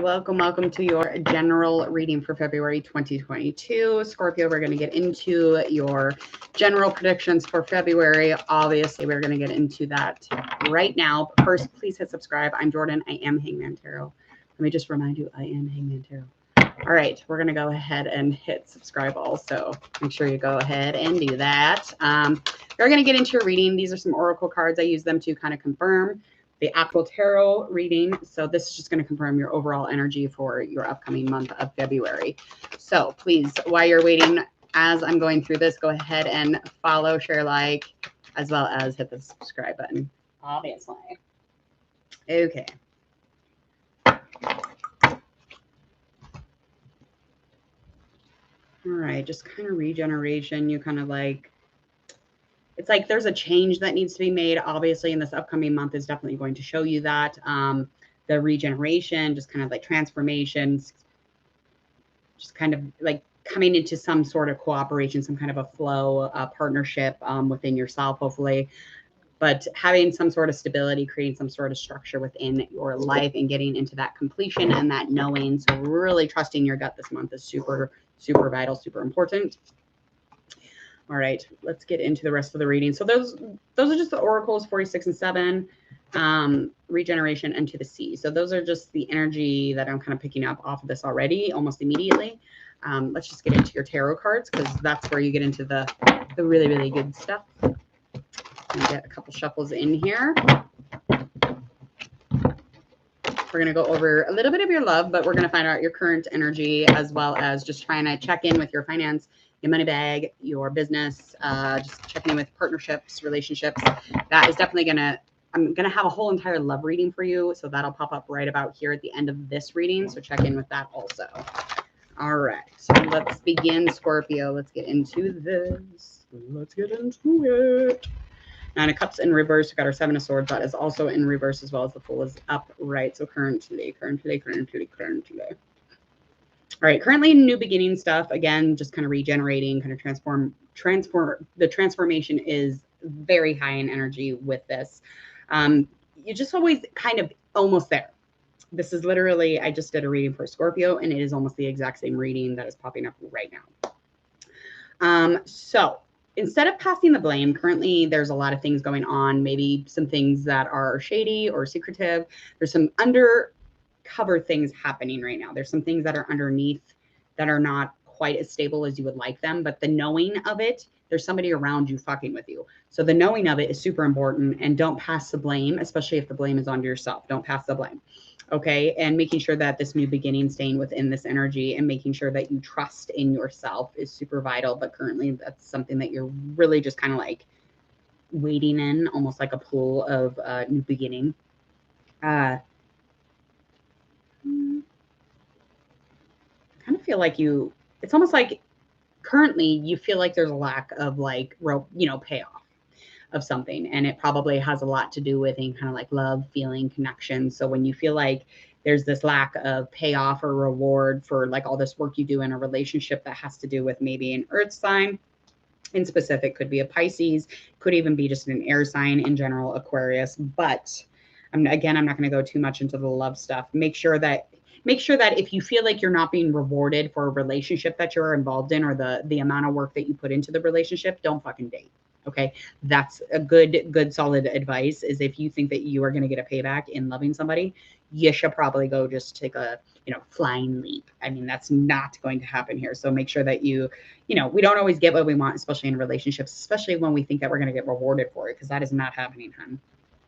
welcome to your general reading for February 2022. Scorpio, we're going to get into your general predictions for February. Obviously, we're going to get into that right now. But first, please hit subscribe. I'm Jordan. I am Hangman Tarot. Let me just remind you, I am Hangman Tarot. All right, we're going to go ahead and hit subscribe also. Make sure you go ahead and do that. We're going to get into your reading. These are some oracle cards. I use them to kind of confirm the actual tarot reading. So this is just going to confirm your overall energy for your upcoming month of February. So please, while you're waiting, as I'm going through this, go ahead and follow, share, like, as well as hit the subscribe button, obviously. Okay. All right, just kind of regeneration. You kind of like, it's like there's a change that needs to be made. Obviously, in this upcoming month is definitely going to show you that. The regeneration, just kind of like transformations, just kind of like coming into some sort of cooperation, some kind of a flow, partnership within yourself, hopefully. But having some sort of stability, creating some sort of structure within your life and getting into that completion and that knowing. So really trusting your gut this month is super, super vital, super important. All right, let's get into the rest of the reading. So those are just the oracles 46 and 7, regeneration, and to the sea. So those are just the energy that I'm kind of picking up off of this already, almost immediately. Let's just get into your tarot cards because that's where you get into the really, really good stuff. And get a couple shuffles in here. We're going to go over a little bit of your love, but we're going to find out your current energy as well as just trying to check in with your finance, your money bag, your business, just checking in with partnerships, relationships. That is definitely I'm going to have a whole entire love reading for you. So that'll pop up right about here at the end of this reading. So check in with that also. All right, so let's begin, Scorpio. Let's get into this. Let's get into it. 9 of Cups in reverse. We've got our 7 of Swords. That is also in reverse as well as the Fool is upright. So currently. All right, currently new beginning stuff. Again, just kind of regenerating, kind of transform. The transformation is very high in energy with this. You're just always kind of almost there. This is literally, I just did a reading for Scorpio, and it is almost the exact same reading that is popping up right now. So instead of passing the blame, currently there's a lot of things going on, maybe some things that are shady or secretive. There's some undercover things happening right now. There's some things that are underneath that are not quite as stable as you would like them, but the knowing of it, there's somebody around you fucking with you. So the knowing of it is super important, and don't pass the blame, especially if the blame is onto yourself. Don't pass the blame. Okay. And making sure that this new beginning, staying within this energy and making sure that you trust in yourself is super vital. But currently that's something that you're really just kind of like waiting in, almost like a pool of new beginning. I kind of feel like it's almost like currently you feel like there's a lack of like, payoff of something, and it probably has a lot to do with kind of like love, feeling, connection. So when you feel like there's this lack of payoff or reward for like all this work you do in a relationship that has to do with maybe an earth sign in specific, could be a Pisces, could even be just an air sign in general, Aquarius. But I'm not going to go too much into the love stuff. Make sure that if you feel like you're not being rewarded for a relationship that you're involved in, or the amount of work that you put into the relationship, don't fucking date. Okay. That's a good solid advice, is if you think that you are going to get a payback in loving somebody, you should probably go just take a, flying leap. I mean, that's not going to happen here. So make sure that we don't always get what we want, especially in relationships, especially when we think that we're going to get rewarded for it, because that is not happening, hun.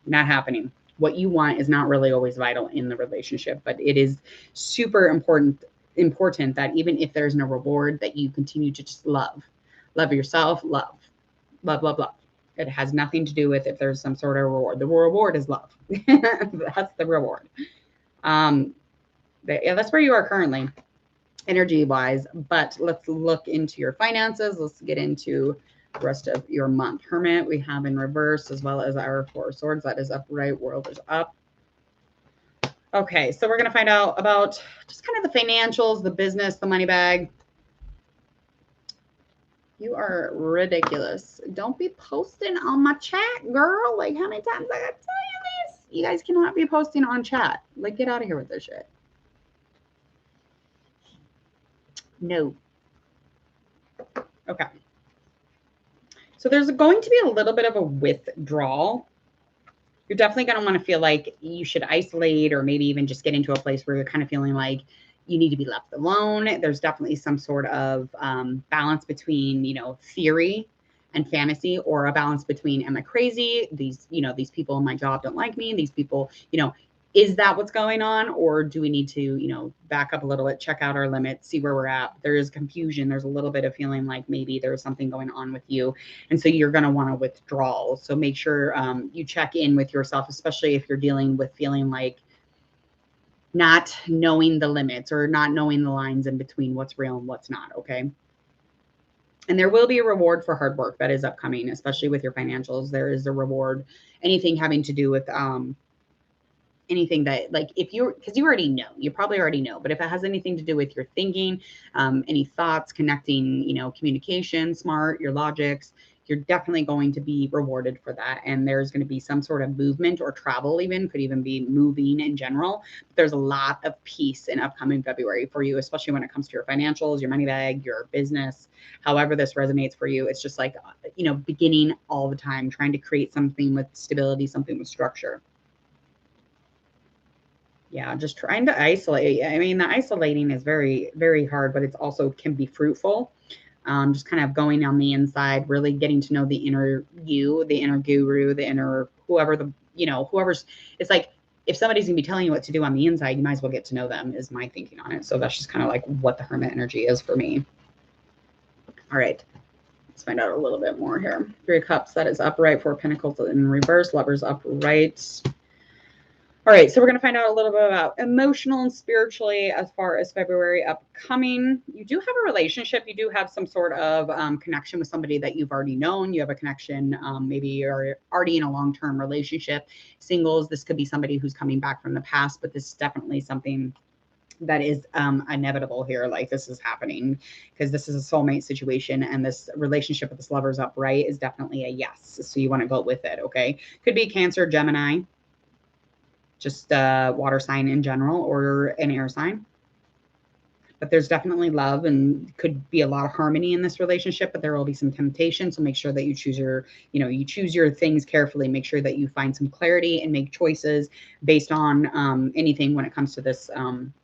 Not happening. What you want is not really always vital in the relationship, but it is super important that even if there's no reward, that you continue to just love yourself, love. It has nothing to do with if there's some sort of reward. The reward is love. That's the reward. That's where you are currently, energy wise. But let's look into your finances. Let's get into the rest of your month. Hermit we have in reverse, as well as our 4 of Swords. That is upright. World is up. Okay, so we're going to find out about just kind of the financials, the business, the money bag. You are ridiculous. Don't be posting on my chat, girl. Like, how many times I gotta tell you this? You guys cannot be posting on chat. Like, get out of here with this shit. No. Okay. So there's going to be a little bit of a withdrawal. You're definitely going to want to feel like you should isolate, or maybe even just get into a place where you're kind of feeling like you need to be left alone. There's definitely some sort of balance between, theory and fantasy, or a balance between, am I crazy? These people in my job don't like me. These people, is that what's going on? Or do we need to, back up a little bit, check out our limits, see where we're at? There is confusion. There's a little bit of feeling like maybe there's something going on with you. And so you're going to want to withdraw. So make sure you check in with yourself, especially if you're dealing with feeling like not knowing the limits, or not knowing the lines in between what's real and what's not. Okay. And there will be a reward for hard work that is upcoming, especially with your financials. There is a reward, anything having to do with, anything that, like, because you probably already know, but if it has anything to do with your thinking, any thoughts, connecting, communication, smart, your logics, you're definitely going to be rewarded for that. And there's going to be some sort of movement or travel, could even be moving in general. But there's a lot of peace in upcoming February for you, especially when it comes to your financials, your money bag, your business, however this resonates for you. It's just like, beginning all the time, trying to create something with stability, something with structure. Yeah, just trying to isolate. I mean, the isolating is very, very hard, but it's also can be fruitful. Just kind of going on the inside, really getting to know the inner you, the inner guru, the inner whoever's, it's like, if somebody's gonna be telling you what to do on the inside, you might as well get to know them, is my thinking on it. So that's just kind of like what the Hermit energy is for me. All right. Let's find out a little bit more here. 3 of Cups, that is upright. 4 of Pentacles in reverse. Lovers upright. All right, so we're going to find out a little bit about emotional and spiritually as far as February upcoming. You do have a relationship. You do have some sort of connection with somebody that you've already known. You have a connection. Maybe you're already in a long-term relationship. Singles, this could be somebody who's coming back from the past, but this is definitely something that is inevitable here. Like, this is happening because this is a soulmate situation, and this relationship with this Lovers upright is definitely a yes. So you want to go with it, okay? Could be Cancer, Gemini, just water sign in general, or an air sign. But there's definitely love, and could be a lot of harmony in this relationship, but there will be some temptation. So make sure that you choose your things carefully. Make sure that you find some clarity and make choices based on anything when it comes to this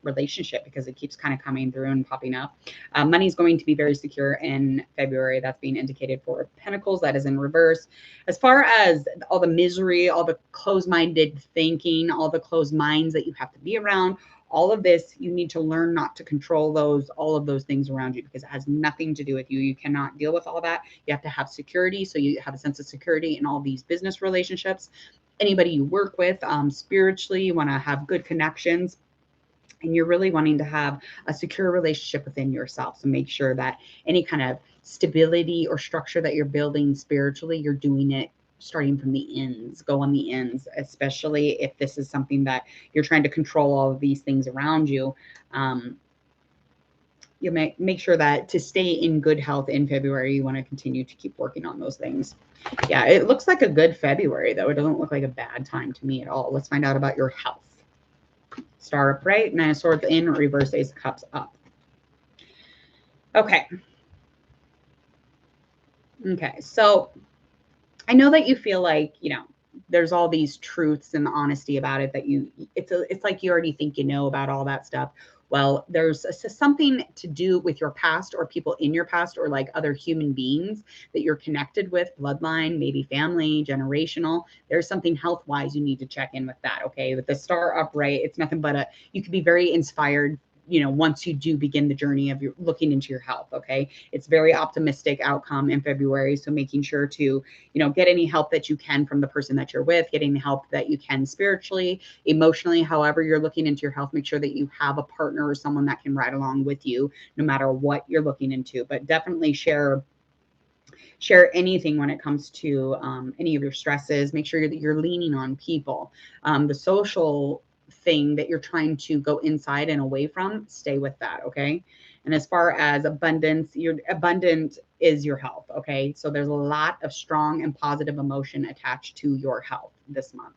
relationship, because it keeps kind of coming through and popping up. Money is going to be very secure in February. That's being indicated for Pentacles. That is in reverse. As far as all the misery, all the closed-minded thinking, all the closed minds that you have to be around, all of this, you need to learn not to control all of those things around you, because it has nothing to do with you. You cannot deal with all that. You have to have security. So you have a sense of security in all these business relationships. Anybody you work with, spiritually, you want to have good connections, and you're really wanting to have a secure relationship within yourself. So make sure that any kind of stability or structure that you're building spiritually, you're doing it starting from the ends. Go on the ends, especially if this is something that you're trying to control all of these things around you. You make sure that to stay in good health in February, you want to continue to keep working on those things. Yeah, it looks like a good February, though. It doesn't look like a bad time to me at all. Let's find out about your health. Star upright, 9 of Swords in reverse, Ace of Cups up. Okay. Okay, so I know that you feel like, there's all these truths and the honesty about it that it's like you already think you know about all that stuff. Well, there's something to do with your past, or people in your past, or like other human beings that you're connected with, bloodline, maybe family, generational. There's something health-wise you need to check in with that, okay? With the Star upright, it's nothing but you could be very inspired, once you do begin the journey of looking into your health, okay? It's very optimistic outcome in February. So making sure to, get any help that you can from the person that you're with, getting the help that you can spiritually, emotionally, however you're looking into your health. Make sure that you have a partner or someone that can ride along with you no matter what you're looking into. But definitely share anything when it comes to any of your stresses. Make sure that you're leaning on people. The social thing that you're trying to go inside and away from, stay with that, okay? And as far as abundance, your abundant is your health, okay? So there's a lot of strong and positive emotion attached to your health this month.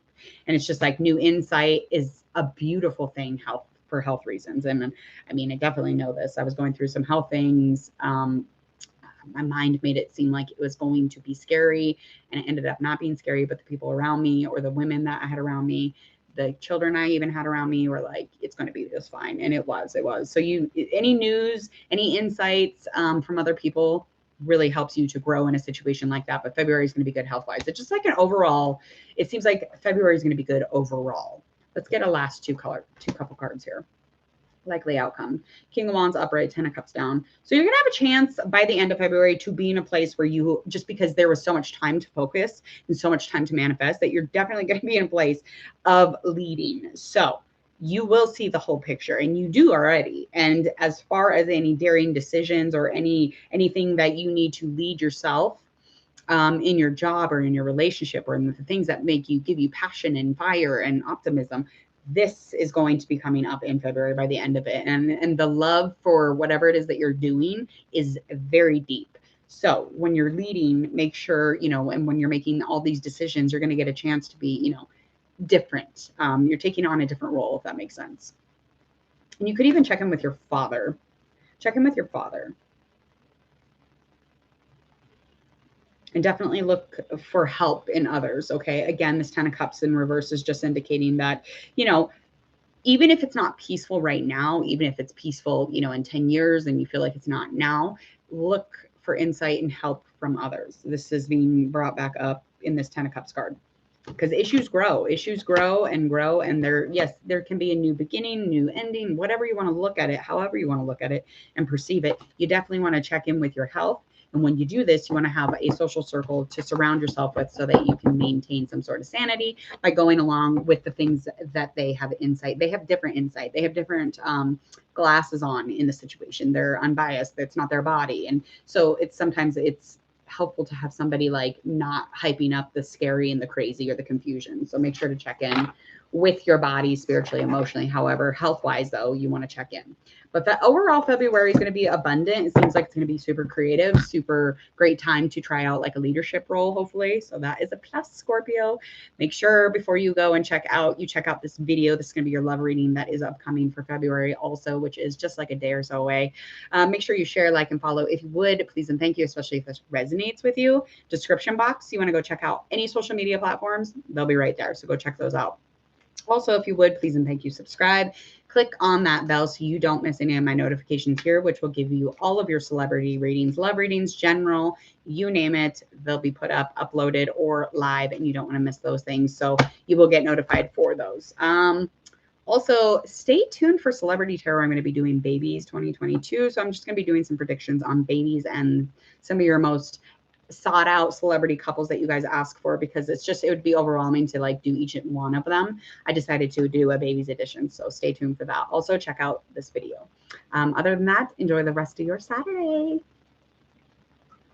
And it's just like new insight is a beautiful thing health for health reasons. And I mean, I definitely know this. I was going through some health things. My mind made it seem like it was going to be scary, and it ended up not being scary. But the people around me, or the women that I had around me, the children I even had around me, were like, it's going to be just fine. And it was. So any news, any insights from other people really helps you to grow in a situation like that. But February is going to be good health wise. It's just like an overall, it seems like February is going to be good overall. Let's get a last two couple cards here. Likely outcome. King of Wands upright, 10 of Cups down. So you're going to have a chance by the end of February to be in a place where you, just because there was so much time to focus and so much time to manifest, that you're definitely going to be in a place of leading. So you will see the whole picture, and you do already. And as far as any daring decisions or anything that you need to lead yourself in your job or in your relationship or in the things that give you passion and fire and optimism, this is going to be coming up in February by the end of it. And the love for whatever it is that you're doing is very deep. So when you're leading, make sure, and when you're making all these decisions, you're going to get a chance to be, different. You're taking on a different role, if that makes sense. And you could even check in with your father. Check in with your father. And definitely look for help in others. Okay. Again, this 10 of Cups in reverse is just indicating that, even if it's not peaceful right now, even if it's peaceful, in 10 years and you feel like it's not now, look for insight and help from others. This is being brought back up in this 10 of Cups card, because issues grow and grow. And there can be a new beginning, new ending, whatever you want to look at it, however you want to look at it and perceive it. You definitely want to check in with your health. And when you do this, you want to have a social circle to surround yourself with, so that you can maintain some sort of sanity by going along with the things that they have insight. They have different insight. They have different glasses on in the situation. They're unbiased. It's not their body. And so sometimes it's helpful to have somebody like not hyping up the scary and the crazy or the confusion. So make sure to check in with your body spiritually, emotionally. However, health-wise though, you want to check in. But the overall February is going to be abundant. It seems like it's going to be super creative, super great time to try out like a leadership role, hopefully. So that is a plus, Scorpio. Make sure before you go and check out this video. This is going to be your love reading that is upcoming for February also, which is just like a day or so away. Make sure you share, like, and follow if you would, please and thank you, especially if this resonates with you. Description box, you want to go check out any social media platforms, they'll be right there. So go check those out. Also, if you would, please and thank you, subscribe. Click on that bell so you don't miss any of my notifications here, which will give you all of your celebrity readings, love readings, general, you name it. They'll be put up, uploaded, or live, and you don't want to miss those things. So you will get notified for those. Also, stay tuned for Celebrity Tarot. I'm going to be doing babies 2022. So I'm just going to be doing some predictions on babies and some of your most sought out celebrity couples that you guys ask for, because it would be overwhelming to like do each one of them. I decided to do a babies edition, so stay tuned for that. Also check out this video. Other than that, enjoy the rest of your Saturday.